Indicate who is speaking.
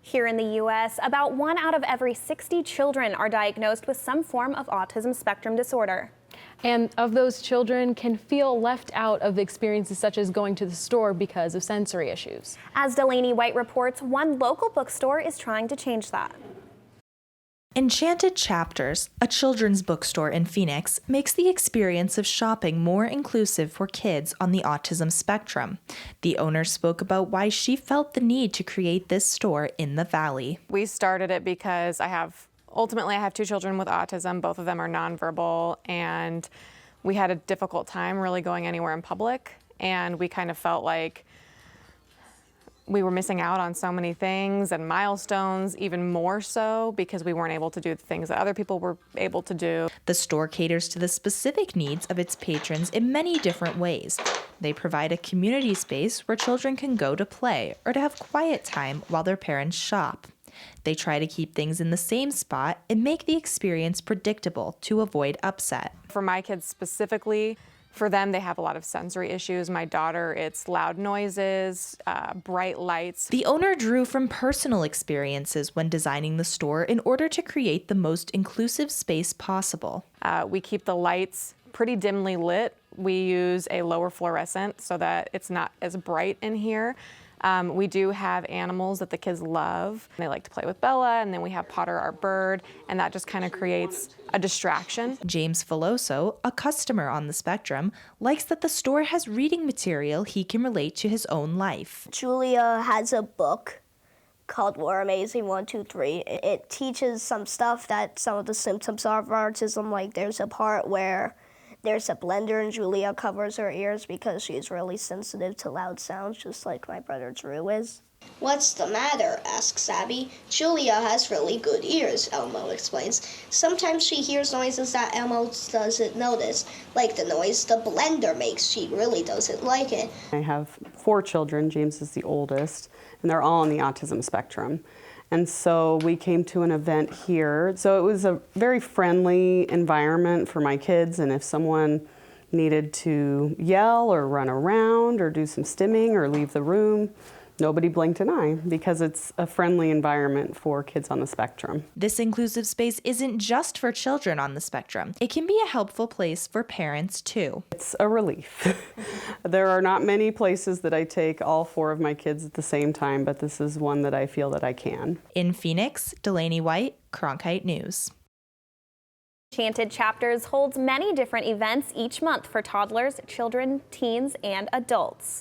Speaker 1: Here in the U.S., about 1 out of every 60 children are diagnosed with some form of autism spectrum disorder.
Speaker 2: And of those children can feel left out of experiences such as going to the store because of sensory issues.
Speaker 1: As Delaney White reports, one local bookstore is trying to change that.
Speaker 3: Enchanted Chapters, a children's bookstore in Phoenix, makes the experience of shopping more inclusive for kids on the autism spectrum. The owner spoke about why she felt the need to create this store in the Valley.
Speaker 4: We started it because ultimately I have 2 children with autism. Both of them are nonverbal, and we had a difficult time really going anywhere in public, and we kind of felt like we were missing out on so many things and milestones, even more so because we weren't able to do the things that other people were able to do.
Speaker 3: The store caters to the specific needs of its patrons in many different ways. They provide a community space where children can go to play or to have quiet time while their parents shop. They try to keep things in the same spot and make the experience predictable to avoid upset.
Speaker 4: For my kids specifically, for them, they have a lot of sensory issues. My daughter, it's loud noises, bright lights.
Speaker 3: The owner drew from personal experiences when designing the store in order to create the most inclusive space possible.
Speaker 4: We keep the lights pretty dimly lit. We use a lower fluorescent so that it's not as bright in here. We do have animals that the kids love. They like to play with Bella, and then we have Potter, our bird, and that just kind of creates a distraction.
Speaker 3: James Filoso, a customer on the spectrum, likes that the store has reading material he can relate to his own life.
Speaker 5: Julia has a book called We're Amazing 1, 2, 3. It teaches some stuff that some of the symptoms of autism, like there's a part where there's a blender and Julia covers her ears because she's really sensitive to loud sounds, just like my brother Drew is.
Speaker 6: What's the matter? Asks Abby. Julia has really good ears, Elmo explains. Sometimes she hears noises that Elmo doesn't notice, like the noise the blender makes. She really doesn't like it.
Speaker 7: I have 4 children. James is the oldest, and they're all on the autism spectrum. And so we came to an event here. So it was a very friendly environment for my kids, and if someone needed to yell or run around or do some stimming or leave the room, nobody blinked an eye because it's a friendly environment for kids on the spectrum.
Speaker 3: This inclusive space isn't just for children on the spectrum. It can be a helpful place for parents too.
Speaker 7: It's a relief. There are not many places that I take all 4 of my kids at the same time, but this is one that I feel that I can.
Speaker 3: In Phoenix, Delaney White, Cronkite News.
Speaker 1: Enchanted Chapters holds many different events each month for toddlers, children, teens, and adults.